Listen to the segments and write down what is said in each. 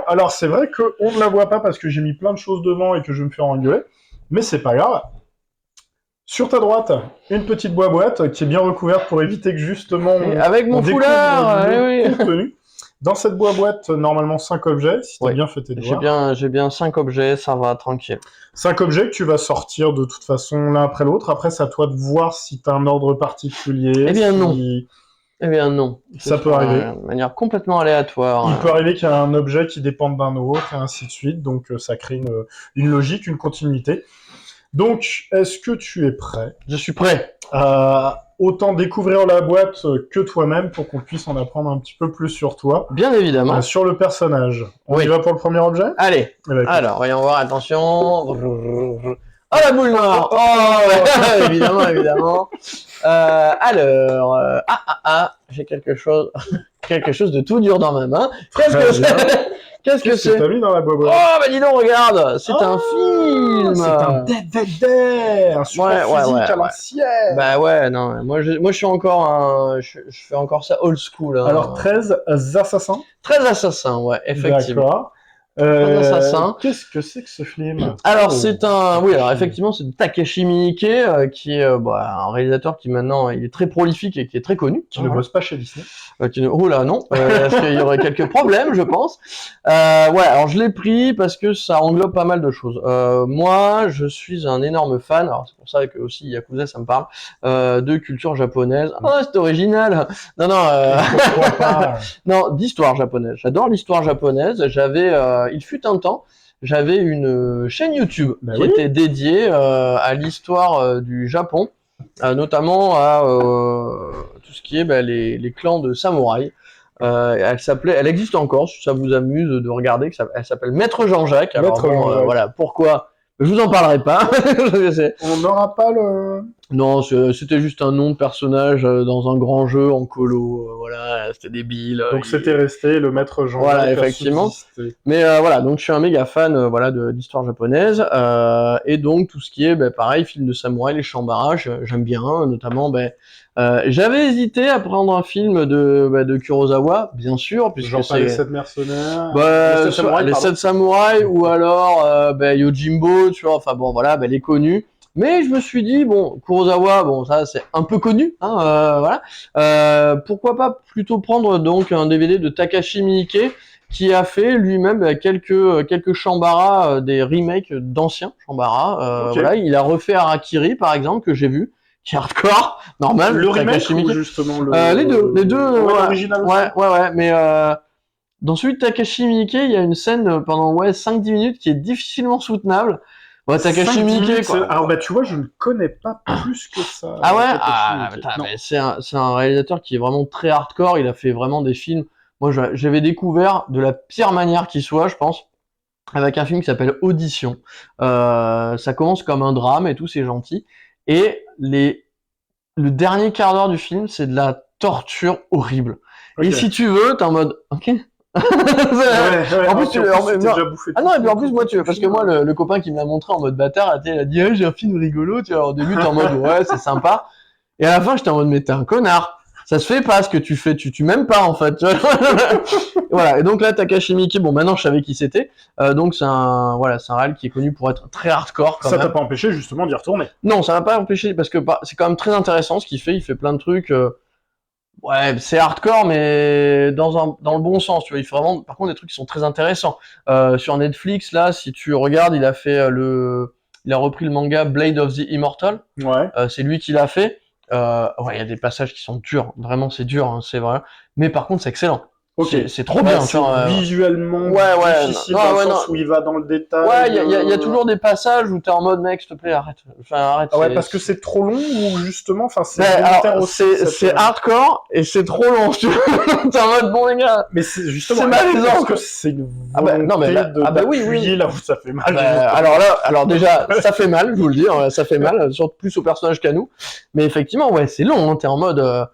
Alors c'est vrai qu'on ne la voit pas parce que j'ai mis plein de choses devant et que je vais me faire engueuler, mais c'est pas grave. Sur ta droite, une petite boîte qui est bien recouverte pour éviter que justement avec mon foulard, le contenu. Dans cette boîte, normalement 5 objets, si tu as bien fait tes devoirs. J'ai bien 5 objets, ça va, tranquille. 5 objets que tu vas sortir de toute façon l'un après l'autre. Après, c'est à toi de voir si tu as un ordre particulier. Eh bien non. Eh bien non. Ça peut arriver. De manière complètement aléatoire. Il peut arriver qu'il y ait un objet qui dépende d'un autre, et ainsi de suite. Donc ça crée une logique, une continuité. Donc, est-ce que tu es prêt? Je suis prêt. Autant découvrir la boîte que toi-même pour qu'on puisse en apprendre un petit peu plus sur toi. Bien évidemment. Sur le personnage. On y va pour le premier objet? Allez. Alors, voyons voir, attention. Oh, la boule noire. Oh, évidemment. Alors, j'ai quelque chose de tout dur dans ma main. Qu'est-ce que c'est? T'as mis dans la boîte? Oh, bah dis donc, regarde, c'est un film. C'est un DVD, un support physique à l'ancienne. Bah ouais, non, moi je suis encore je fais encore ça old school. Hein. Alors 13 assassins. 13 assassins, ouais, effectivement. D'accord. Qu'est-ce que c'est que ce film? Alors alors effectivement c'est Takashi Miike qui est un réalisateur qui maintenant il est très prolifique et qui est très connu. Qui ne bosse pas chez Disney. Oh là non, parce qu'il y aurait quelques problèmes je pense. Alors je l'ai pris parce que ça englobe pas mal de choses. Moi je suis un énorme fan, alors c'est pour ça que aussi Yakuza ça me parle, de culture japonaise. Oh c'est original. Non Pourquoi pas? Non, d'histoire japonaise. J'adore l'histoire japonaise. Il fut un temps, j'avais une chaîne YouTube qui était dédiée à l'histoire du Japon, notamment à tout ce qui est les clans de samouraïs. Elle existe encore, si ça vous amuse de regarder, elle s'appelle Maître Jean-Jacques. Alors voilà, pourquoi? Je vous en parlerai pas. On n'aura pas le... Non, c'était juste un nom de personnage dans un grand jeu en colo, voilà, c'était débile. Donc c'était resté le Maître Jean-Jacques. Voilà, effectivement. Mais voilà, donc je suis un méga fan voilà, d'histoire japonaise, et donc tout ce qui est, pareil, film de samouraï, les Shambara, j'aime bien, notamment, j'avais hésité à prendre un film de Kurosawa, bien sûr, puisque genre c'est... les 7 mercenaires... les 7 samouraïs, ou alors Yojimbo, tu vois, enfin bon, voilà, les connus. Mais je me suis dit, bon, Kurosawa, bon, ça c'est un peu connu, hein, voilà. Pourquoi pas plutôt prendre donc un DVD de Takashi Miike, qui a fait lui-même quelques Shambara, des remakes d'anciens Shambara. Voilà, il a refait Harakiri, par exemple, que j'ai vu, qui est hardcore, normal. Le remake ou justement les deux, l'original. Ouais, mais dans celui de Takashi Miike, il y a une scène pendant 5-10 minutes qui est difficilement soutenable. Ouais, Takashi Miike, quoi. Alors tu vois, je ne connais pas plus que ça. Ah ouais, c'est un réalisateur qui est vraiment très hardcore. Il a fait vraiment des films. Moi, j'avais découvert de la pire manière qui soit, je pense, avec un film qui s'appelle Audition. Ça commence comme un drame et tout, c'est gentil. Et le dernier quart d'heure du film, c'est de la torture horrible. Okay. Et si tu veux, t'es en mode, ok. En plus, déjà bouffé. Ah non, et puis en plus, moi, parce que moi, le copain qui me l'a montré en mode bâtard, il a dit, j'ai un film rigolo, tu vois. Au début, t'es en mode, ouais, c'est sympa. Et à la fin, j'étais en mode, mais t'es un connard. Ça se fait pas ce que tu fais, tu m'aimes pas, en fait. Voilà. Et donc là, Takashi Miike, bon, maintenant, je savais qui c'était. Donc, c'est un réal qui est connu pour être très hardcore, quand même. Ça t'a pas empêché, justement, d'y retourner? Non, ça m'a pas empêché, parce que c'est quand même très intéressant ce qu'il fait. Il fait plein de trucs. Ouais, c'est hardcore, mais dans le bon sens, tu vois. Il fait vraiment, par contre, des trucs qui sont très intéressants. Sur Netflix, là, si tu regardes, il a fait il a repris le manga Blade of the Immortal. Ouais. C'est lui qui l'a fait. Ouais, il y a des passages qui sont durs. Vraiment, c'est dur, hein, c'est vrai. Mais par contre, c'est excellent. Okay. C'est trop bien. C'est visuellement difficile dans le sens où il va dans le détail. Ouais, il y a toujours des passages où t'es en mode, mec, s'il te plaît, arrête. Enfin, arrête. Ouais, parce que c'est trop long ou justement, enfin, c'est c'est hardcore et c'est trop long. T'es en mode, bon, les gars. Mais c'est justement, c'est malaisant. Parce que c'est une volonté d'appuyer là où ça fait mal. Alors déjà, ça fait mal, je vous le dis, ça fait mal, surtout plus au personnage qu'à nous. Mais effectivement, ouais, c'est long, hein, t'es en mode,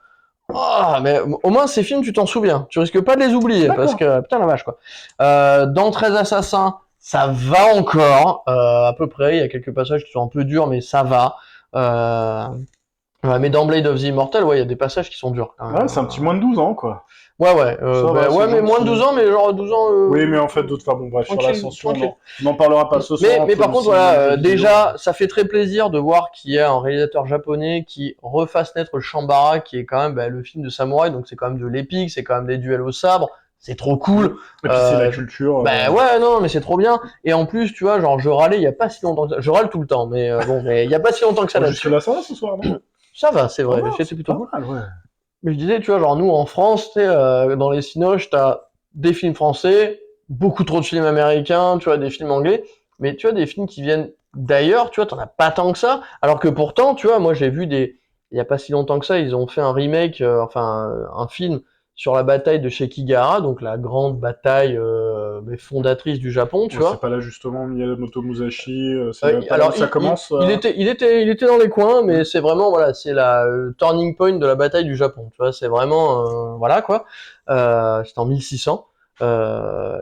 mais au moins ces films tu t'en souviens, tu risques pas de les oublier parce que putain la vache quoi. Dans 13 assassins, ça va encore à peu près, il y a quelques passages qui sont un peu durs mais ça va. Mais dans Blade of the Immortal, ouais, il y a des passages qui sont durs quand même. Ouais, c'est un petit moins de 12 ans quoi. Ouais, ouais. Ça va, c'est Ouais, mais moins de gentil. 12 ans, mais genre 12 ans. Oui, mais en fait, d'autres fois, bon, bref, sur Tranquille, l'ascension, tranquille. on n'en parlera pas ce soir. Mais entre par le contre, cinéma voilà, et les vidéos. déjà, ça fait très plaisir de voir qu'il y a un réalisateur japonais qui refasse naître le Shambara, qui est quand même le film de samouraï, donc c'est quand même de l'épique, c'est quand même des duels au sabre, c'est trop cool. Et puis, c'est la culture. Ouais, non, mais c'est trop bien. Et en plus, tu vois, genre, je râlais il y a pas si longtemps que ça. Je râle tout le temps, mais bon, mais il y a pas si longtemps que ça là-dessus. Jusque-là, ça va ce soir, non? Ça va, c'est vrai, Ça va, c'était c'est plutôt pas cool. mal, ouais. Mais je disais, tu vois, genre nous en France, tu sais, dans les cinoches, t'as des films français, beaucoup trop de films américains, tu vois, des films anglais, mais tu vois, des films qui viennent d'ailleurs, tu vois, t'en as pas tant que ça, alors que pourtant, tu vois, moi j'ai vu il y a pas si longtemps que ça, ils ont fait un remake, un film sur la bataille de Shekigahara, donc la grande bataille mais fondatrice du Japon, tu Ouais, c'est vois. pas là, justement, Miyamoto Musashi, c'est pas là où Alors, ça commence. il était dans les coins, mais c'est vraiment, voilà, c'est la turning point de la bataille du Japon. Tu vois, c'est vraiment, voilà quoi. C'était en 1600.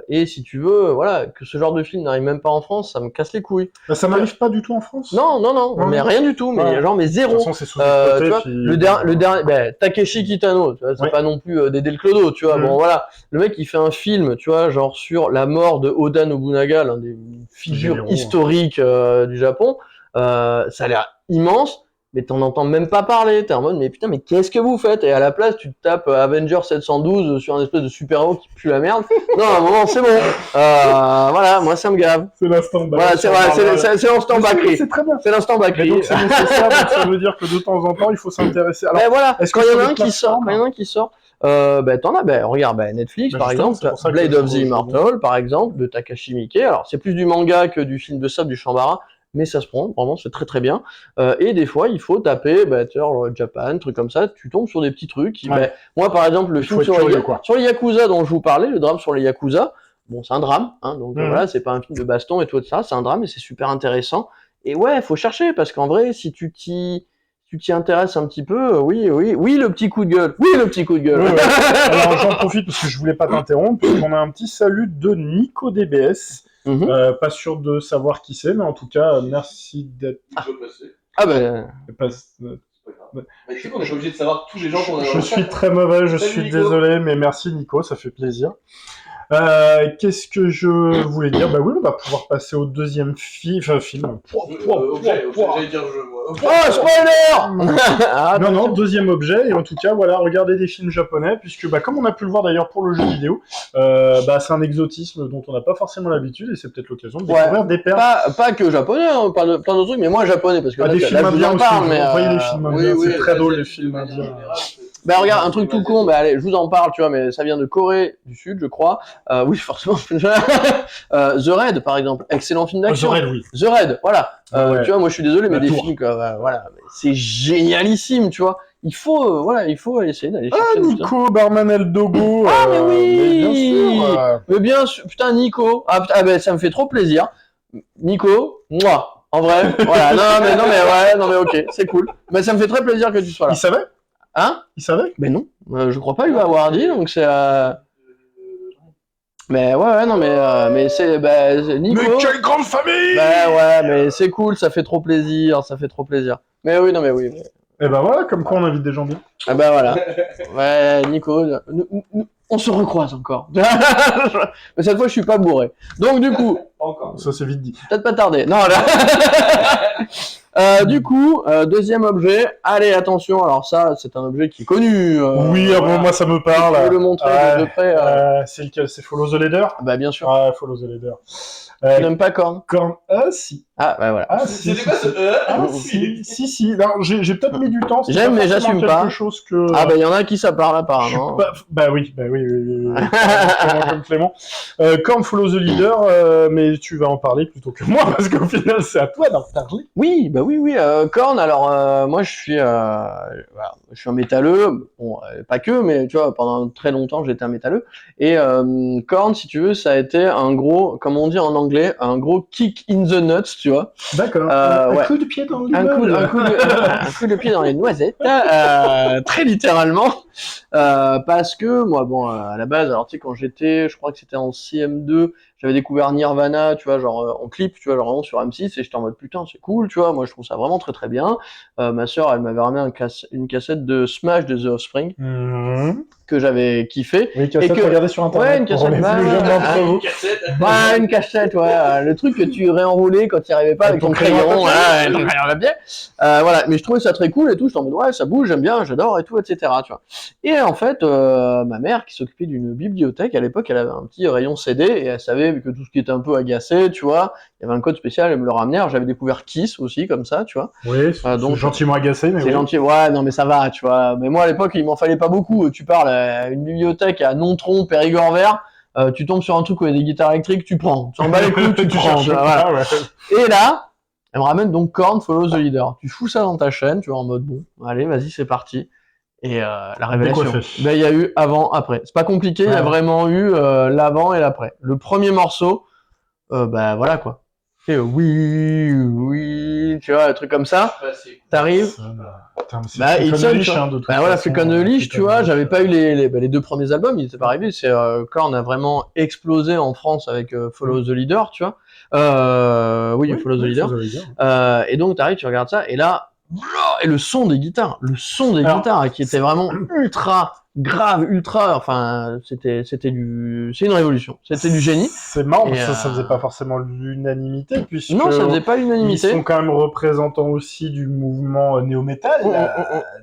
Et si tu veux, voilà, que ce genre de film n'arrive même pas en France, ça me casse les couilles. Bah, ça n'arrive pas du tout en France. Non, non, non, Non, mais non. rien du tout, mais Ouais. genre, mais De toute zéro. façon, c'est sous-exploité. Tu vois, Puis... le dernier, Takeshi Kitano, tu vois, c'est Ouais. pas non plus Dédé le Clodo, tu vois. Mhm. Bon, voilà, le mec il fait un film, tu vois, genre sur la mort de Oda Nobunaga, l'un des figures Généraux, historiques du Japon. Ça a l'air immense, mais t'en entends même pas parler. T'es en mode, mais putain, mais qu'est-ce que vous faites? Et à la place, tu te tapes Avenger 712 sur un espèce de super-héros qui pue la merde. Non, à un moment, c'est bon. Voilà, moi ça me gave. C'est l'instant bac. Voilà, c'est l'instant Bakri. C'est très bien. C'est l'instant Mais Bakri. donc, c'est nécessaire, donc ça veut dire que de temps en temps, il faut s'intéresser. Alors, Ben voilà, est-ce quand que il y sur en a les un qui sort, plateformes- quand il y en a un qui sort, t'en as, regarde, Netflix Ben par justement, exemple, c'est pour ça que Blade je of the trouve- Immortal par exemple, de Takashi Miike. Alors c'est plus du manga que du film de sable du Shambara, mais ça se prend, vraiment c'est très très bien. Et des fois il faut taper, tu vois, Japan, truc comme ça, tu tombes sur des petits trucs. Ouais. Moi par exemple le Il faut film être curieux, quoi. sur les Yakuza dont je vous parlais, le drame sur les Yakuza, bon c'est un drame, hein, donc Mhm. voilà, c'est pas un film de baston et tout ça, c'est un drame et c'est super intéressant. Et ouais, faut chercher parce qu'en vrai si tu t'y intéresses un petit peu, oui, le petit coup de gueule. Oui, le petit coup de gueule. Ouais, ouais. Alors, j'en profite parce que je voulais pas t'interrompre, puisqu'on a un petit salut de Nico DBS. Mhm. Pas sûr de savoir qui c'est, mais en tout cas, merci d'être. Ah ben, pas- Mais tu sais qu'on n'est pas obligé de savoir tous les gens qu'on a dans Je le suis chat. très mauvais, je Salut, suis Nico. désolé, mais merci Nico, ça fait plaisir. Qu'est-ce que je voulais dire? Bah oui, on va pouvoir passer au deuxième film. Objet, j'allais dire jeu, moi. oh, spoiler. Ah, Non, deuxième objet, et en tout cas, voilà, regardez des films japonais, puisque, comme on a pu le voir d'ailleurs pour le jeu vidéo, c'est un exotisme dont on n'a pas forcément l'habitude, et c'est peut-être l'occasion de découvrir des perles. pas que japonais, hein, plein d'autres trucs, mais moi japonais, parce que Ah, là, des là, films je vous indiens en aussi, parle, vous mais voyez les films indiens, c'est très drôle les films indiens. regarde, un truc tout con, allez, je vous en parle, tu vois, mais ça vient de Corée du Sud, je crois. Oui, forcément. The Raid, par exemple, excellent film d'action. The Raid, oui. The Raid, voilà. Ouais. Tu vois, moi je suis désolé, mais La des tour. films, quoi, voilà, mais c'est génialissime, tu vois. Il faut essayer d'aller chercher. Ah, Nico, Barman El Dogo. Ah, mais oui. bien sûr. Mais bien sûr, putain, Nico. Ça me fait trop plaisir. Nico, moi, en vrai, voilà. Non mais ok, c'est cool. Mais ça me fait très plaisir que tu sois là. Il savait? Hein? Il savait? Mais non, je crois pas lui avoir dit, donc c'est. Mais ouais, non, mais c'est Nico. Mais quelle grande famille! Ouais, mais c'est cool, ça fait trop plaisir. Mais oui, non, mais oui. Et ben voilà, comme quoi on invite des gens bien. Ah bah voilà. Ouais, Nico, on se recroise encore. Mais cette fois, je suis pas bourré. Donc du coup, Pas encore. Ça c'est vite dit. peut-être pas tarder. Non, là. Du coup, deuxième objet. Allez, attention. Alors ça, c'est un objet qui est connu. Oui, voilà. moi ça me Je parle. vais le montrer de près. C'est lequel? C'est Follow the Leader? Bah bien sûr. Ah, Follow the Leader. Tu n'aimes pas Korn? Korn. Ah, si. Ah, bah voilà. Ah, si. C'était quoi ce Ah, si. Non, j'ai peut-être mis du temps. c'est J'aime, pas mais forcément j'assume quelque pas. chose que. Ah, bah il y en a qui ça parle je suis apparemment. pas- Bah oui. Comme Clément. Korn Follow the Leader, mais tu vas en parler plutôt que moi, parce qu'au final, c'est à toi d'en parler. Oui, bah oui. Korn, alors moi je suis un métalleux, bon pas que, mais tu vois pendant très longtemps j'étais un métalleux. Et Korn, si tu veux, ça a été un gros, comme on dit en anglais, un gros kick in the nuts, tu vois. D'accord. Ouais. Un coup de pied dans le Un coup de pied dans les noisettes, très littéralement, parce que moi, bon, à la base, alors tu sais, quand j'étais, je crois que c'était en CM2, j'avais découvert Nirvana, tu vois, genre en clip, tu vois, genre vraiment sur M6, et j'étais en mode putain, c'est cool, tu vois, moi je trouve ça vraiment très très bien. Ma sœur, elle m'avait ramené une cassette de Smash de The Offspring. que j'avais kiffé. Oui, cassette, Et que- regardez sur internet. Ouais, une pour cassette, les bah, plus jeunes d'entre Une vous. cassette. Ouais, une cachette, ouais. Le truc que tu réenroulais quand tu n'y arrivais pas avec Avec ton ton crayon à crayon, papier. ouais, ton crayon à papier. Voilà. Mais je trouvais ça très cool et tout. J'étais en mode, ouais, ça bouge, j'aime bien, j'adore et tout, etc. Tu vois. Et en fait, ma mère qui s'occupait d'une bibliothèque, à l'époque, elle avait un petit rayon CD et elle savait que tout ce qui était un peu agacé, tu vois, il y avait un code spécial, elle me le ramenait. Alors, j'avais découvert Kiss aussi, comme ça, tu vois. Oui, Ah, donc, c'est gentiment agacé, mais C'est oui. gentil, ouais, non mais ça va, tu vois. Mais moi à l'époque, il m'en fallait pas beaucoup. Tu parles à une bibliothèque à Nontron, Périgord vert, tu tombes sur un truc où il y a des guitares électriques, tu prends. Tu en bats les couilles, tu prends. cherches Tu vois, voilà. pas, ouais. Et là, elle me ramène donc Korn, Follow the Leader. Tu fous ça dans ta chaîne, tu vois, en mode bon, allez, vas-y, c'est parti. Et la révélation. Décoiffé. Ben il y a eu avant, après. C'est pas compliqué, il y a Ouais. vraiment eu l'avant et l'après. Le premier morceau, bah voilà quoi. Et oui, oui, tu vois, un truc comme ça. T'arrives. Putain, mais c'est Bah, Freak il on sonne, the Leash, tu vois. hein, de toute Bah voilà, façon, Freak on the Leash, Freak tu on the vois, Leash, j'avais pas eu les deux premiers albums, ils étaient pas arrivés. C'est Korn a vraiment explosé en France avec Follow the Leader, tu vois. Oui, Follow the Leader. Follow the Leader. Et donc t'arrives, tu regardes ça, et là, et le son des guitares, Alors, guitares qui était vraiment ultra grave, ultra, enfin, c'est une révolution, c'était du génie. C'est marrant parce Et, que ça faisait pas forcément l'unanimité, puisque Non, ça faisait pas ils l'unanimité. sont quand même représentants aussi du mouvement néo-metal,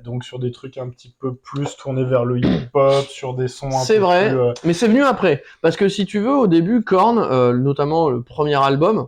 donc sur des trucs un petit peu plus tournés vers le hip-hop, sur des sons un C'est peu vrai, plus... mais c'est venu après. Parce que si tu veux, au début, Korn, notamment le premier album,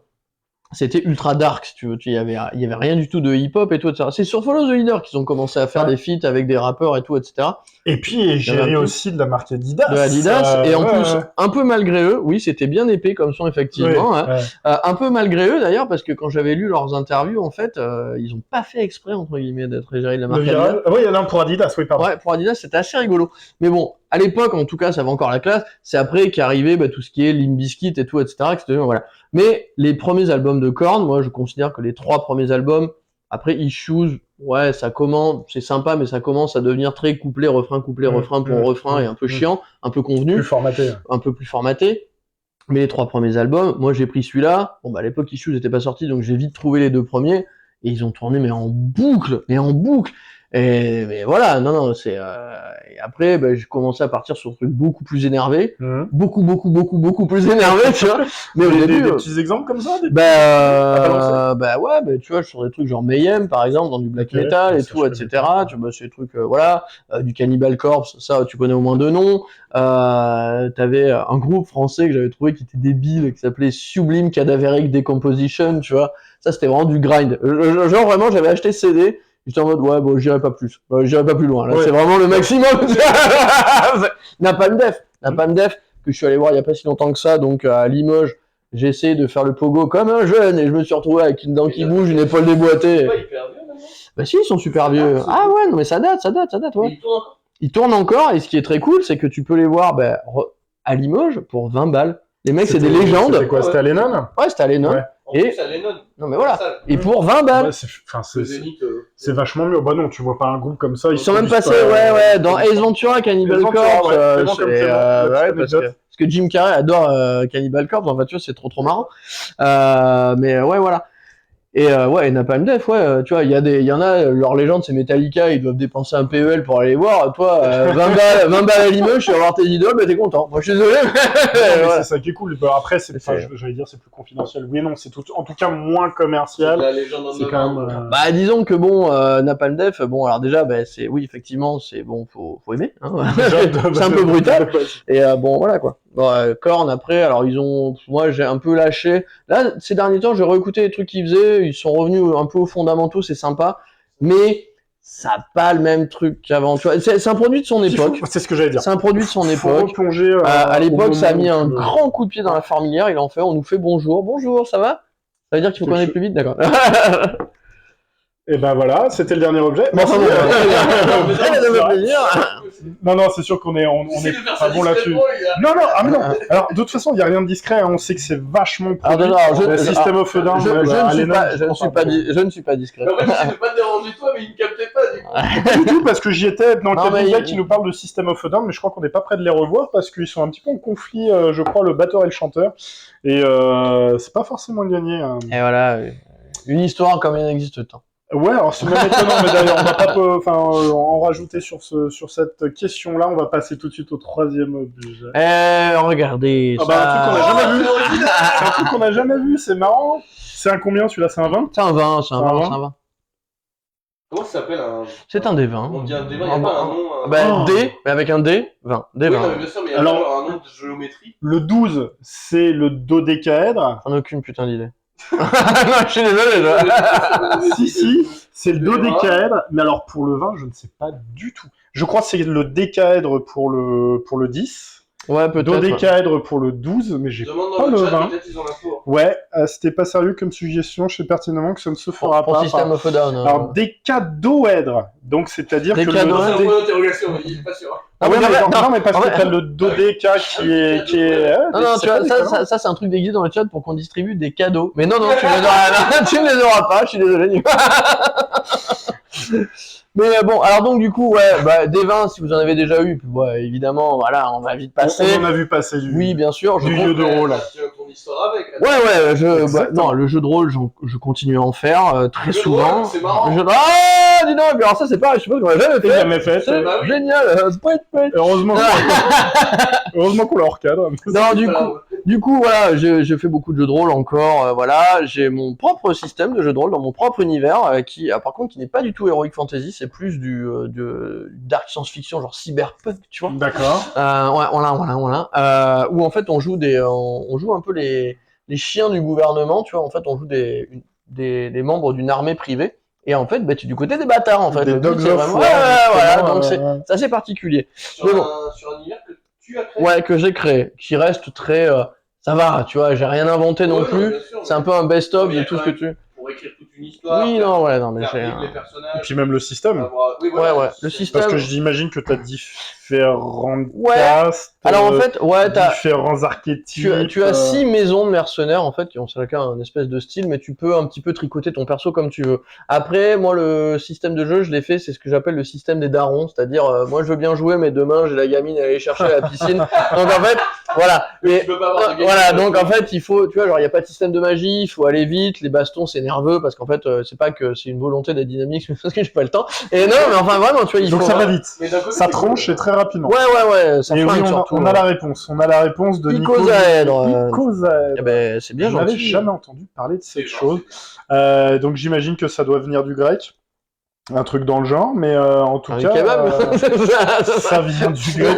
c'était ultra dark, si tu veux. Il y avait rien du tout de hip-hop et tout, etc. C'est sur Follow the Leader qu'ils ont commencé à faire Ouais. des feats avec des rappeurs et tout, etc. Et puis géré aussi de la marque Adidas. De Adidas. Et en ouais, plus, ouais. un peu malgré eux, oui, c'était bien épais comme son, effectivement. Ouais, Hein. ouais. Un peu malgré eux, d'ailleurs, parce que quand j'avais lu leurs interviews, en fait, ils ont pas fait exprès, entre guillemets, d'être gérés de la Le marque Adidas. virage. Ah oui, il y en a un pour Adidas, oui, pardon. Ouais, pour Adidas, c'était assez rigolo. Mais bon, à l'époque, en tout cas, ça avait encore la classe. C'est après qu'est arrivé tout ce qui est Limp Bizkit et tout, etc. Voilà. Mais les premiers albums de Korn, moi, je considère que les 3 premiers albums, après Issues, ouais, ça commence, c'est sympa, mais ça commence à devenir très couplet, refrain, refrain pour refrain, et un peu chiant, un peu convenu, Plus formaté. un peu plus formaté. Mais les 3 premiers albums, moi, j'ai pris celui-là. Bon, bah, à l'époque, Issues n'était pas sorti, donc j'ai vite trouvé les 2 premiers. Et ils ont tourné, mais en boucle. Mais voilà, non, c'est. Et après, bah, j'ai commencé à partir sur un truc beaucoup plus énervé, beaucoup plus énervé, tu vois. Mais au début, des petits exemples comme ça. ouais, tu vois, sur des trucs genre Mayhem, par exemple, dans du black Ok, metal et ça, tout, je etc. connais pas. Tu vois, c'est des trucs, voilà, du Cannibal Corpse, ça, tu connais au moins 2 noms. T'avais un groupe français que j'avais trouvé qui était débile, qui s'appelait Sublime Cadaveric Decomposition, tu vois. Ça, c'était vraiment du grind. Genre, vraiment, j'avais acheté ce CD. J'étais en mode, ouais, bon, j'irai pas plus. J'irai pas plus loin. Là, Ouais. c'est vraiment le maximum. Napalm Death, que je suis allé voir il y a pas si longtemps que ça, donc à Limoges. J'ai essayé de faire le pogo comme un jeune et je me suis retrouvé avec une dent qui bouge, une épaule déboîtée. C'est pas hyper vieux maintenant. Bah si, ils sont super vieux. Ah ouais, non mais ça date, ouais. Il tourne encore. Ils tournent encore et ce qui est très cool, c'est que tu peux les voir à Limoges pour 20 balles. Les mecs, c'est des légendes. C'était quoi? C'était à Lennon? Ouais, c'était à Lennon. Ouais. En Et- plus, à Lennon. Non mais voilà. Ça, Et pour 20 balles. Ouais, c'est le Zénith, c'est vachement mieux. Bah non, tu vois pas un groupe comme ça. Ils sont même passés, ouais, dans Ace Ventura, Cannibal Ace Ventura, Corpse. ouais, c'est bon comme c'est bon, la petite Parce anecdote. que Jim Carrey adore Cannibal Corpse, en fait, tu vois, c'est trop marrant. Mais ouais, voilà. Et ouais, et Napalm Death, ouais, tu vois, il y en a, leur légende, c'est Metallica, ils doivent dépenser un PEL pour aller les voir. Toi, 20 balles à Limoges, tu vas voir tes idoles, bah t'es content. Moi, je suis désolé. Non, mais Voilà. c'est ça qui est cool. Bah, après, j'allais dire, c'est plus confidentiel. Oui et non, c'est en tout cas moins commercial. la légende C'est quand même. Bah disons que bon, Napalm Death, bon alors déjà, bah, c'est oui effectivement, c'est bon, faut aimer, hein. C'est un peu brutal. Et bon voilà quoi. Bon, Korn après, alors moi j'ai un peu lâché. Là ces derniers temps, j'ai réécouté les trucs qu'ils faisaient, ils sont revenus un peu aux fondamentaux, c'est sympa, mais ça a pas le même truc qu'avant. Tu vois, c'est un produit de son époque. C'est ce que j'allais dire. C'est un produit de son Faut époque. replonger. À au l'époque, ça a mis moment un où tu le- grand coup de pied dans la fourmilière. Il en fait, on nous fait bonjour, ça va? Ça veut dire qu'il faut qu'on aille plus vite, d'accord. Et ben voilà, c'était le dernier objet. Mais enfin bon, ça fait plaisir. Non, c'est sûr qu'on est, on est pas bon là-dessus. Non, mais non. Alors, de toute façon, il n'y a rien de discret. Hein. On sait que c'est vachement produit. Le System of a Down, je ne suis pas discret. En fait, je ne pas te déranger toi, mais il ne captait pas. Du tout, parce que j'y étais dans Non, le mais gars qui nous parle de System of a Down, mais je crois qu'on n'est pas prêt de les revoir parce qu'ils sont un petit peu en conflit, je crois, le batteur et le chanteur. Et c'est pas forcément gagné. Hein. Et voilà, une histoire comme il en existe tant. Ouais, alors c'est même étonnant, mais d'ailleurs, on va pas en rajouter sur cette question-là. On va passer tout de suite au troisième objet. Regardez Ah bah, un truc qu'on a ça. jamais vu. C'est un truc qu'on a jamais vu, c'est marrant. C'est un combien celui-là? C'est un 20? C'est un 20, c'est un C'est un 20, 20. c'est un 20. Comment ça s'appelle un. C'est un D20. On dit un D20, il n'y a pas un nom. Bah, D, mais avec un D, 20. D20. Oui, non, mais bien sûr, mais il y a Alors- pas un nom de géométrie. Le 12, c'est le dodécaèdre. J'en ai aucune putain d'idée. Non, je suis désolé, je... Si, c'est le dodécaèdre. Mais alors, pour le 20, je ne sais pas du tout. Je crois que c'est le décaèdre pour le 10. Ouais, peut-être. Ouais. Dodécaèdre pour le 12, mais j'ai Demande pas dans le le chat, 20. peut-être ils ont l'info. Ouais, c'était pas sérieux comme suggestion. Je sais pertinemment que ça ne se fera Pour pas. System of a Down. Alors, décadoèdre. Donc, c'est-à-dire que C'est Décadoèdre. un le point d'interrogation, il est pas sûr. Ah ouais, mais mais en fait, non, mais parce en que fait- t'as le dodéca qui est... Non, non, tu vois, ça c'est un truc déguisé dans le chat pour qu'on distribue des cadeaux. Mais non, non, tu ne les auras, tu ne les auras pas, je suis désolé. Mais bon, alors donc du coup, ouais, bah, des 20 si vous en avez déjà eu, puis ouais, évidemment, voilà, on va vite passer. On en a vu passer du... Oui, bien sûr. du jeu de rôle. Tu as ton histoire avec. Ouais, Exactement. non, le jeu de rôle, je continue à en faire très Le jeu de souvent. rôle, c'est marrant. Ah, dis donc, mais alors ça c'est pareil, je suppose qu'on l'a jamais Et fait. jamais fait. C'est Bah oui. génial, point. Heureusement, heureusement qu'on l'a hors cadre. Non, du coup, voilà, je fais beaucoup de jeux de rôle encore, voilà, j'ai mon propre système de jeux de rôle dans mon propre univers, qui, par contre, qui n'est pas du tout Heroic Fantasy, c'est plus du dark science-fiction, genre cyberpunk, tu vois. D'accord. Ouais, voilà. Où en fait on joue on joue un peu les chiens du gouvernement, tu vois. En fait, on joue des membres d'une armée privée. Et en fait, bah, tu es du côté des bâtards, en fait. Des Le but, dogs c'est of vraiment... war, voilà, justement, donc c'est assez particulier. Sur Mais bon. un univers que tu as créé. Ouais, que j'ai créé, qui reste très... ça va, tu vois, j'ai rien inventé non Ouais, plus. bien sûr, C'est un mais peu un best-of Mais il y de a tout ce quand que même- tu... pour écrire toute une histoire. Oui, non, ouais, non, mais faire j'ai... vivre les Et personnages. puis même le système. Oui, voilà, Ouais, le c'est- système. Parce que j'imagine que t'as différentes Ouais. castes, Alors en fait, ouais, différents archétypes. tu as 6 maisons de mercenaires en fait qui ont chacun un espèce de style, mais tu peux un petit peu tricoter ton perso comme tu veux. Après, moi le système de jeu, je l'ai fait, c'est ce que j'appelle le système des darons, c'est-à-dire moi je veux bien jouer, mais demain j'ai la gamine à aller chercher à la piscine. Donc en fait, voilà. Mais Mais tu peux pas avoir de game voilà, de- donc en fait il faut, tu vois, genre il y a pas de système de magie, il faut aller vite, les bastons c'est nerveux parce qu'en fait c'est pas que c'est une volonté d'être dynamique, mais parce que j'ai pas le temps. Et non, mais enfin vraiment, tu vois, il Donc faut. ça va vite. Mais d'un côté, Ça c'est tranche cool. et très rapidement. Ouais, ça Et oui, flingue on a, surtout. on a la réponse. On a la réponse de Nico. Icosaèdre. Icosaèdre. Eh ben, c'est bien Je n'avais gentil. jamais entendu parler de cette C'est chose. Donc j'imagine que ça doit venir du grec. Un truc dans le genre, mais en tout Un cas, kebab. ça vient du grec.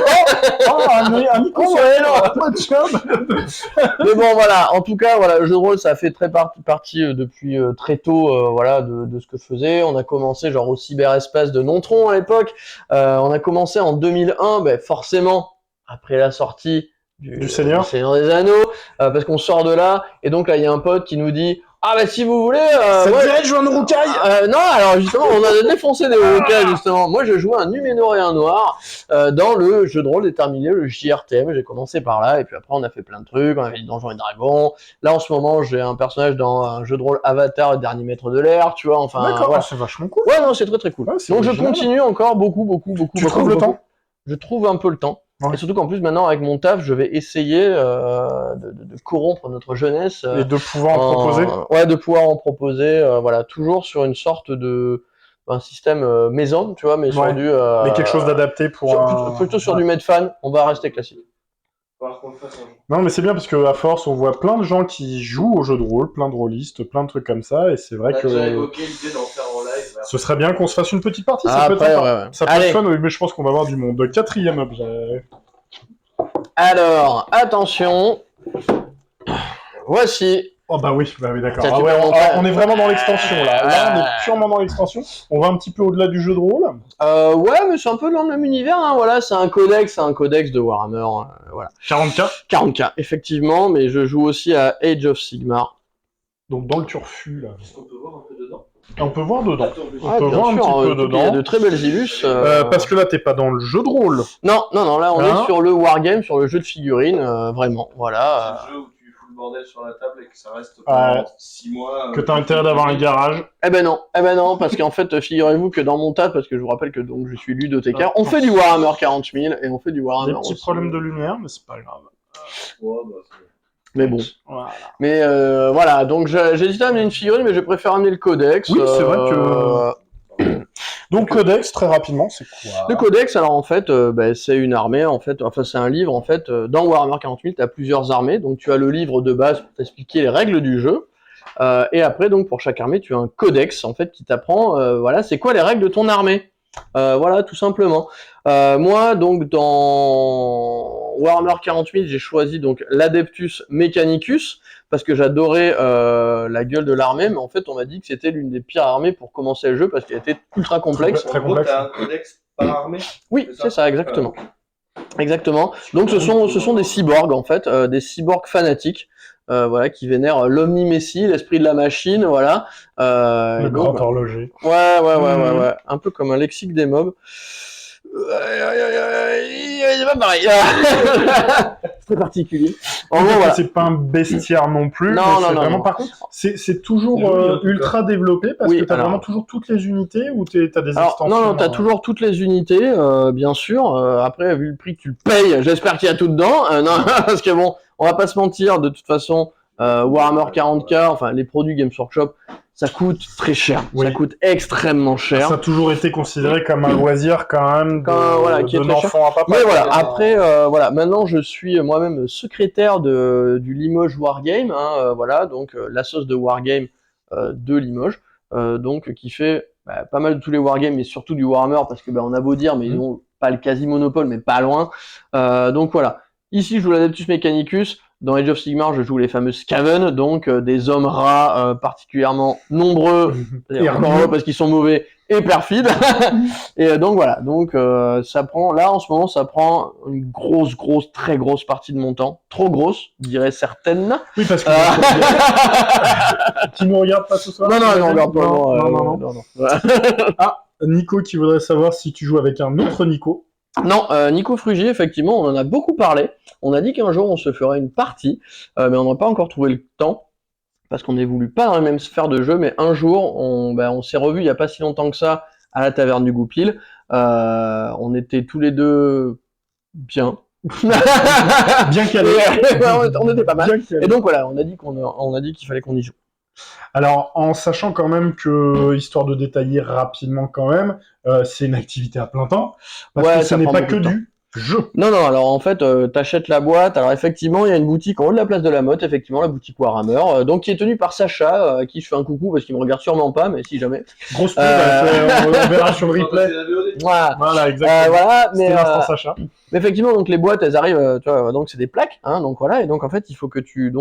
Oh, un Icosaèdre. Pas de job. Mais bon, voilà. En tout cas, voilà, le jeu de rôle, ça a fait très partie depuis très tôt, voilà, de ce que je faisais. On a commencé genre au cyberespace de Nontron à l'époque. On a commencé en 2001, ben forcément après la sortie Du Seigneur. du Seigneur des Anneaux, parce qu'on sort de là. Et donc là, il y a un pote qui nous dit. Ah bah si vous voulez, Ça moi, te dirait de jouer un Urukai? non, alors justement, on a défoncé des Urukai justement. Moi, je jouais un Numénor et un Noir dans le jeu de rôle déterminé, le JRTM. J'ai commencé par là, et puis après, on a fait plein de trucs. On a fait du Donjons et Dragons. Là, en ce moment, j'ai un personnage dans un jeu de rôle Avatar, le dernier maître de l'air, tu vois. Enfin, D'accord, voilà. c'est vachement cool. Ouais, non, c'est très très cool. Ouais, c'est Donc, je original. continue encore beaucoup. Tu trouves le temps? Je trouve un peu le temps. Ouais. Et surtout qu'en plus, maintenant, avec mon taf, je vais essayer de corrompre notre jeunesse. Et de pouvoir en proposer. Ouais, de pouvoir en proposer, voilà, toujours sur une sorte de un système maison, tu vois, mais sur Ouais. du Mais quelque chose d'adapté pour plutôt sur du Medfan, on va rester classique. Falloir qu'on le fasse un jour. Non, mais c'est bien parce que à force, on voit plein de gens qui jouent au jeu de rôle, plein de rôlistes, plein de trucs comme ça, et c'est vrai On a que déjà évoqué l'idée d'en faire en live. Voilà. ce serait bien qu'on se fasse une petite partie. Ça Ah, peut être après, sympa. ouais. Ça peut être Allez. fun, oui, mais je pense qu'on va avoir du monde. Quatrième objet. Alors, attention. Voici. Oh bah oui, d'accord. Tiens, Ah tu ouais, peux montrer. on est vraiment dans l'extension là. Là, on est purement dans l'extension. On va un petit peu au-delà du jeu de rôle. Ouais, mais c'est un peu dans le même univers, hein, voilà, c'est un codex de Warhammer, voilà. 40K. 40K, effectivement, mais je joue aussi à Age of Sigmar. Donc dans le turfu là. Est-ce qu'on peut voir un peu dedans? On peut voir dedans. Attends, je- On peut voir un petit peu Il y a dedans. de très belles illus. Parce que là, t'es pas dans le jeu de rôle. Non, là on Hein est sur le wargame, sur le jeu de figurines, vraiment, voilà. C'est le jeu où tu fous le bordel sur la table et que ça reste pendant 6 mois. Que t'as intérêt d'avoir un garage. Eh ben non, parce qu'en fait, figurez-vous que dans mon tas, parce que je vous rappelle que donc je suis ludothécaire, Ah, on fait du Warhammer 40 000 et on fait du Des Warhammer petits aussi. problèmes de lumière, mais c'est pas grave. Ouais, bah, c'est- Mais bon. Voilà. Mais voilà, donc j'ai hésité à amener une figurine, mais j'ai préféré amener le codex. Oui, c'est vrai que... Donc, Codex, très rapidement, c'est quoi? Le codex, alors en fait, c'est une armée, en fait, enfin c'est un livre, en fait, dans Warhammer 40 000, tu as plusieurs armées, donc tu as le livre de base pour t'expliquer les règles du jeu, et après, donc pour chaque armée, tu as un codex, en fait, qui t'apprend, voilà, c'est quoi les règles de ton armée. Voilà, tout simplement. Moi, donc, dans Warhammer 40 000, j'ai choisi donc l'Adeptus Mechanicus, parce que j'adorais la gueule de l'armée, mais en fait, on m'a dit que c'était l'une des pires armées pour commencer le jeu, parce qu'elle était ultra complexe. Très En gros, complexe. t'as un codex par armée. Oui, c'est ça, exactement. Exactement. Donc ce sont des cyborgs en fait, des cyborgs fanatiques, voilà, qui vénèrent l'omni-messie, l'esprit de la machine, voilà. Le Et grand donc, horloger. ouais, un peu comme un lexique des mobs. C'est pas pareil. C'est très particulier. En gros, voilà. C'est pas un bestiaire non plus. Non, mais non, c'est non, vraiment, non. par contre, c'est toujours C'est joli, en tout ultra développé parce Oui, que t'as alors- vraiment toujours toutes les unités ou t'as des Alors, extensions. non, t'as toujours toutes les unités, bien sûr. Après, vu le prix que tu le payes, j'espère qu'il y a tout dedans. Non, parce que bon, on va pas se mentir, de toute façon, Warhammer 40K, enfin, les produits Games Workshop, ça coûte très cher. Oui. Ça coûte extrêmement cher. Ça a toujours été considéré comme un loisir quand même Voilà, qui est d'un très cher. enfant à papa. Mais voilà, Ah. après, voilà, maintenant je suis moi-même secrétaire du Limoges Wargame, hein, voilà, donc la sauce de Wargame de Limoges, donc qui fait pas mal de tous les Wargames, mais surtout du Warhammer, parce que on a beau dire, mais ils ont pas le quasi-monopole, mais pas loin. Donc voilà, ici je joue l'Adeptus Mechanicus, dans Age of Sigmar je joue les fameux Skaven, donc des hommes rats particulièrement nombreux, Et encore ennuyeux. eux parce qu'ils sont mauvais et perfides. Et donc voilà, donc ça prend, là en ce moment, ça prend une très grosse partie de mon temps. Trop grosse, je dirais certaines. Oui, parce que qui nous regarde pas ce soir. Non, regarde pas. Non. Ah, Nico qui voudrait savoir si tu joues avec un autre Nico. Non, Nico Frugier, effectivement, on en a beaucoup parlé. On a dit qu'un jour on se ferait une partie, mais on n'a pas encore trouvé le temps. Parce qu'on n'évolue pas dans la même sphère de jeu, mais un jour, on s'est revus il n'y a pas si longtemps que ça à la taverne du Goupil. On était tous les deux bien. Bien calé. On était pas mal. Bien calé. Et donc voilà, on a dit qu'il fallait qu'on y joue. Alors, en sachant quand même que, histoire de détailler rapidement quand même, c'est une activité à plein temps, parce Ouais, que ce ça n'est prend pas beaucoup que de temps. du jeu. Non, alors en fait, t'achètes la boîte. Alors effectivement, il y a une boutique en haut de la place de la Motte, effectivement, la boutique Warhammer, donc qui est tenue par Sacha, à qui je fais un coucou parce qu'il me regarde sûrement pas, mais si jamais. Grosse pub, on verra sur le replay. Voilà. Voilà, exactement. Voilà, mais C'était l'instant Sacha. effectivement, donc les boîtes, elles arrivent, tu vois, donc c'est des plaques, hein, donc voilà, et donc en fait, il faut que tu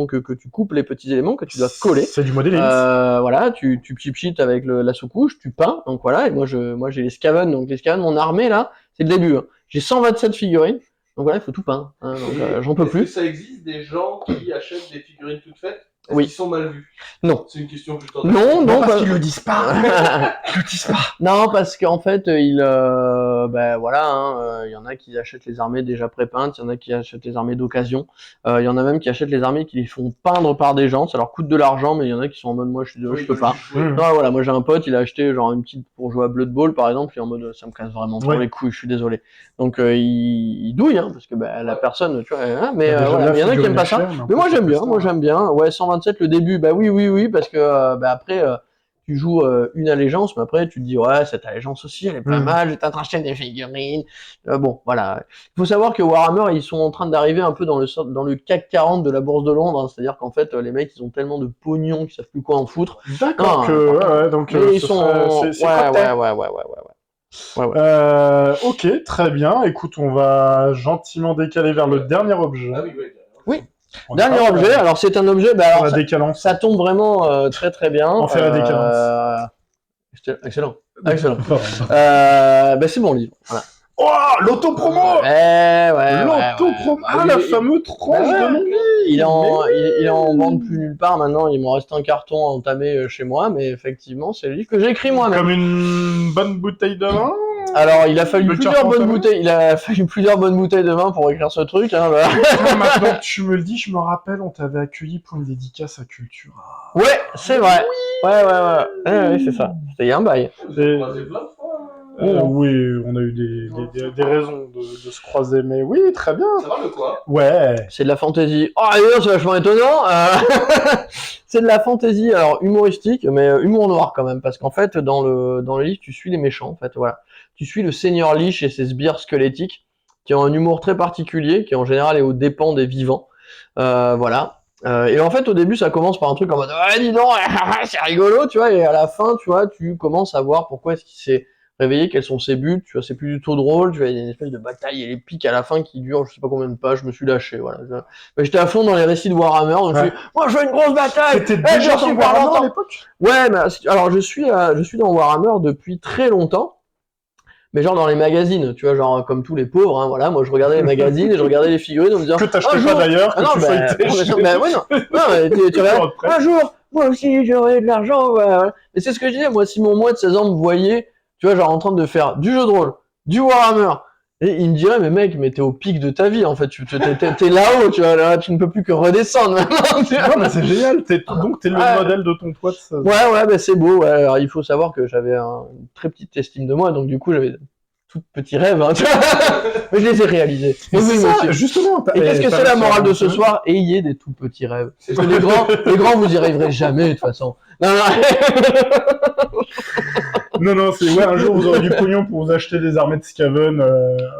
coupes les petits éléments que tu dois coller. C'est du modélisme. Voilà, tu pchit avec la sous-couche, tu peins, donc voilà, et moi j'ai les Skaven, donc les Skaven, mon armée là, c'est le début. Hein. J'ai 127 figurines, donc voilà, il faut tout peindre, hein, donc j'en peux Est-ce que plus. ça existe des gens qui achètent des figurines toutes faites? Est-ce Oui. qu'ils sont mal vus? Non. C'est une question que je t'en Non, parce qu'ils le disent pas. Ils le disent pas. Non, parce qu'en fait, voilà, hein, y en a qui achètent les armées déjà pré-peintes, il y en a qui achètent les armées d'occasion, il y en a même qui achètent les armées qui les font peindre par des gens, ça leur coûte de l'argent, mais il y en a qui sont en mode, moi je suis désolé, je peux pas. Mmh. Non, voilà, moi j'ai un pote, il a acheté genre une petite pour jouer à Blood Bowl par exemple, et en mode ça me casse vraiment trop Ouais. les couilles, je suis désolé. Donc il douille, hein, parce que la personne, tu vois, hein, mais Déjà, voilà, la mais il y en a qui figurine aiment pas est ça. chère, Mais moi en plus, j'aime bien, ouais, 127 le début, oui, parce que après tu joues une allégeance, mais après tu te dis ouais, cette allégeance aussi elle est pas mal, je vais t'acheter des figurines. Bon, voilà. Il faut savoir que Warhammer, ils sont en train d'arriver un peu dans le CAC 40 de la bourse de Londres, hein. C'est-à-dire qu'en fait les mecs ils ont tellement de pognon qu'ils savent plus quoi en foutre. D'accord, Non, que, ouais, donc, Mais ils ce sont serait- c'est ouais. Ok, très bien. Écoute, on va gentiment décaler vers le dernier objet. Ah oui. On Dernier est pas- objet, alors c'est un objet, on alors la décalance. ça tombe vraiment très bien. On fait la décalance. Excellent. C'est mon livre. Voilà. Oh, l'autopromo. Ouais. L'autopromo. Bah, Ah, la fameuse tranche de mon livre. Il est en vente plus nulle part maintenant. Il me reste un carton à entamer chez moi, mais effectivement, c'est le livre que j'ai écrit moi-même. Comme une bonne bouteille de vin. Alors, il a fallu Le plusieurs carton bonnes entamé. bouteilles. Il a fallu plusieurs bonnes bouteilles de vin pour écrire ce truc. Hein, voilà. Putain, maintenant que tu me le dis, je me rappelle, on t'avait accueilli pour une dédicace à Cultura. Ouais, c'est vrai. Ouais, c'est ça. C'était il y a un bail. Vous avez croisé plein de fois. Oui, on a eu des raisons de se croiser, mais oui, très bien. Ça parle de quoi? Ouais. C'est de la fantasy. Oh, d'ailleurs, c'est vachement étonnant. C'est de la fantasy, alors humoristique, mais humour noir quand même, parce qu'en fait, dans le livre, tu suis les méchants, en fait, voilà. Tu suis le Seigneur Lich et ses sbires squelettiques, qui ont un humour très particulier, qui en général est aux dépens des vivants. Voilà. Et en fait, au début, ça commence par un truc en mode ah, dis donc, c'est rigolo, tu vois, et à la fin, tu vois, tu commences à voir pourquoi est-ce qu'il s'est réveillé, quels sont ses buts, tu vois, c'est plus du tout drôle, tu vois, il y a une espèce de bataille épique à la fin qui dure je sais pas combien de pages, je me suis lâché, voilà. Mais j'étais à fond dans les récits de Warhammer, donc je Ouais. suis, moi je veux une grosse bataille! C'était Eh, déjà j'en dans suis pas Warhammer longtemps. à l'époque? Ouais, mais alors je suis dans Warhammer depuis très longtemps, mais genre dans les magazines, tu vois, genre comme tous les pauvres, hein, voilà, moi je regardais les magazines et je regardais les figurines en me disant Que t'achetais un pas jour- d'ailleurs, que Ah non, tu bah, feuilletais non, mais, chez- bah, ouais, non, mais tu regardes, Après. un jour, moi aussi j'aurai de l'argent, voilà. Et c'est ce que je disais, moi si mon moi de 16 ans me voyait, tu vois, genre en train de faire du jeu de rôle, du Warhammer, et il me dirait, mais mec, mais t'es au pic de ta vie, en fait, t'es là-haut, tu vois, là, tu ne peux plus que redescendre maintenant, tu vois. Non, mais c'est génial. Donc, t'es le Ouais. modèle de ton poids de 16 ans. Ouais, bah c'est beau, ouais. Alors, il faut savoir que j'avais une très petite estime de moi, donc du coup, j'avais de tout petits rêves, hein, tu vois. Mais je les ai réalisés. Mais Oui, c'est oui, ça, monsieur. justement. Et qu'est-ce que t'as c'est la réussi à morale de ce avancer. soir? Ayez des tout petits rêves. Parce que les grands, vous y arriverez jamais, de toute façon. Non, Non, c'est ouais, un jour vous aurez du pognon pour vous acheter des armées de Skaven.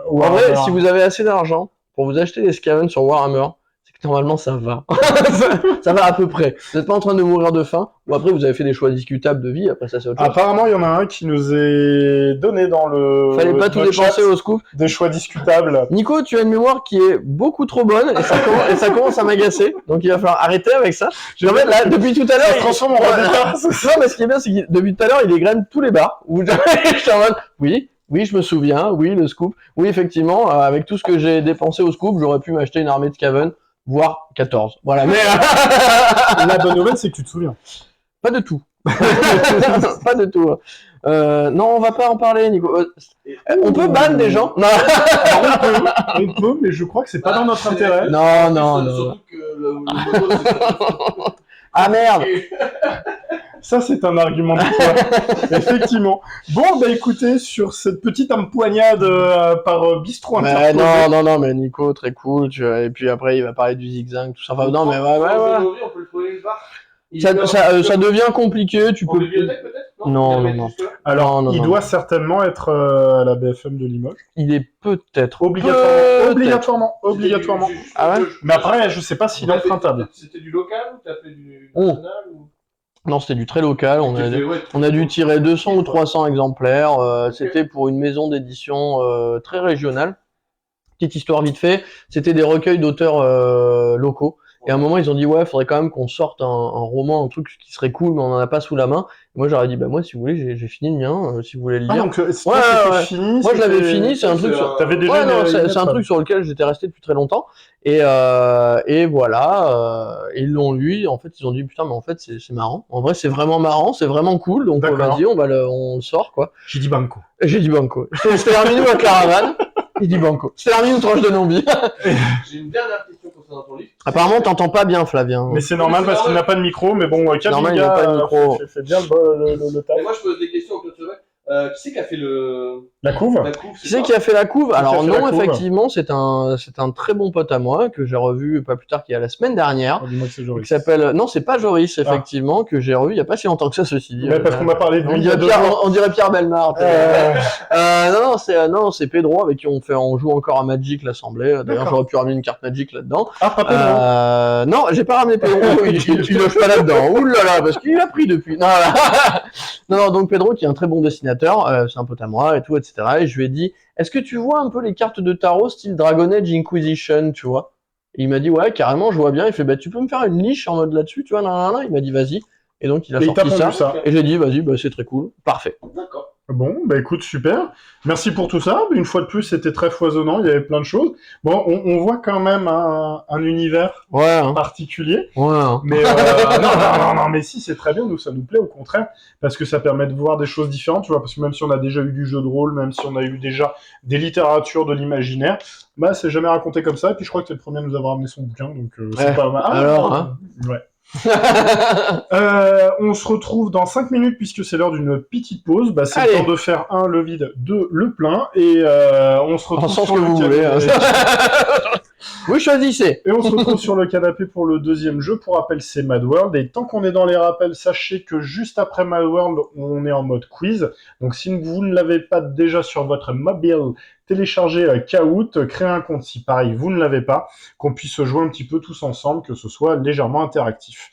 En vrai, si vous avez assez d'argent pour vous acheter des Skaven sur Warhammer, c'est que normalement ça va. ça va à peu près. Vous n'êtes pas en train de mourir de faim, ou après vous avez fait des choix discutables de vie, après ça c'est autre chose. Apparemment, il y en a un qui nous est donné dans le. Fallait pas tout notre dépenser chat, au scoop. Des choix discutables. Nico, tu as une mémoire qui est beaucoup trop bonne et ça commence à m'agacer. Donc il va falloir arrêter avec ça. En fait, là, depuis tout à l'heure, Ça se transforme en radiateur. Non, mais ce qui est bien, c'est que depuis tout à l'heure, il égrène tous les bars. Où je suis en mode, oui, je me souviens, oui, le scoop. Oui, effectivement, avec tout ce que j'ai dépensé au scoop, j'aurais pu m'acheter une armée de Skaven, voire 14. Voilà, mais La bonne nouvelle, c'est que tu te souviens. pas de tout. Pas de tout. Non, on va pas en parler, Nico. On peut ban des gens? Non, On peut, mais je crois que c'est pas dans notre intérêt. non. Surtout que le mono, c'est Ah merde! Ça, c'est un argument de poids. Effectivement. Bon, bah écoutez, sur cette petite empoignade par bistrot Mais interposé. non, mais Nico, très cool, tu vois. Et puis après, il va parler du zigzag, tout ça. Enfin, non, mais ouais. On peut le trouver quelque part. Ça devient compliqué, tu En peux. bibliothèque peut-être? Non. Alors, Non. il doit certainement être à la BFM de Limoges. Il est peut-être. Obligatoirement. Ah ouais? Mais après, je sais pas s'il est empruntable. C'était du local ou t'as fait du Oh. national ou... Non, c'était du très local. Ouais, On a dû tirer 200 ou 300 exemplaires. C'était pour une maison d'édition très régionale. Petite histoire vite fait. C'était des recueils d'auteurs locaux. Et à un moment, ils ont dit, ouais, faudrait quand même qu'on sorte un roman, un truc qui serait cool, mais on en a pas sous la main. Et moi, j'aurais dit, bah, moi, si vous voulez, j'ai fini le mien, si vous voulez le Ah, lire. donc, Ouais. c'était fini. Moi, je l'avais c'était- fini, c'est un truc sur... T'avais déjà Ouais, non, une c'est un lettre. truc sur lequel j'étais resté depuis très longtemps. Et voilà, ils l'ont lu, en fait, ils ont dit, putain, mais en fait, c'est marrant. En vrai, c'est vraiment marrant, c'est vraiment cool, donc D'accord. vas-y, on le sort, quoi. J'ai dit banco. Et j'ai dit banco. C'était terminé à caravane, il dit banco. C'était terminé une tranche de non-vie. J'ai une dernière question concernant ton livre. Apparemment, t'entends pas bien, Flavien. Mais c'est normal Oui, c'est parce qu'il normal. n'a pas de micro, mais bon, Normal, il n'a pas de micro. fait bien le taf. Et moi je pose des questions au Claude Sauvet. Qui c'est qui a fait La couve. la couve? Qui c'est qui a fait la couve? a Alors fait la non, couve effectivement, c'est un très bon pote à moi que j'ai revu pas plus tard qu'il y a la semaine dernière. Oh, dis-moi que c'est Qui Joris. s'appelle non, c'est pas Joris effectivement que j'ai revu il y a pas si longtemps que ça, ceci dit. Mais parce qu'on m'a parlé de lui on il y a dirait 2 jours. on dirait Pierre Belmar. Non, c'est Pedro avec qui on joue encore à Magic l'Assemblée. D'ailleurs, D'accord. j'aurais pu ramener une carte Magic là-dedans. Ah, pas Pedro. Non, j'ai pas ramené Pedro. Il loge pas là-dedans. Ouh là là, parce qu'il a pris depuis. Non, non, donc Pedro qui est un très bon dessinateur, c'est un pote à moi et tout, etc. Et je lui ai dit, est-ce que tu vois un peu les cartes de tarot style Dragon Age Inquisition, tu vois? Et il m'a dit, ouais, carrément, je vois bien. Il fait, bah, tu peux me faire une niche en mode là-dessus, tu vois, nan. Il m'a dit, vas-y. Et donc, il a Et il t'a sorti pondu ça. ça. Et j'ai dit, vas-y, bah, c'est très cool. Parfait. D'accord. Bon, bah écoute, super. Merci pour tout ça. Une fois de plus, c'était très foisonnant. Il y avait plein de choses. Bon, on voit quand même un univers Ouais, hein. particulier. Ouais, hein. Mais non, mais si, c'est très bien. Nous, ça nous plaît au contraire, parce que ça permet de voir des choses différentes, tu vois. Parce que même si on a déjà eu du jeu de rôle, même si on a eu déjà des littératures de l'imaginaire, bah c'est jamais raconté comme ça. Et puis je crois que t'es le premier à nous avoir amené son bouquin, donc Ouais. c'est pas mal. Alors, hein. Ouais. On se retrouve dans 5 minutes puisque c'est l'heure d'une petite pause. Bah, c'est Allez. le temps de faire le vide, le plein, et on se retrouve sens sur que le vous voulez, hein. Vous choisissez. Et on se retrouve sur le canapé pour le deuxième jeu. Pour rappel, c'est Mad World. Et tant qu'on est dans les rappels, sachez que juste après Mad World, on est en mode quiz. Donc si vous ne l'avez pas déjà sur votre mobile, téléchargez Kahoot, créez un compte si pareil vous ne l'avez pas, qu'on puisse jouer un petit peu tous ensemble, que ce soit légèrement interactif.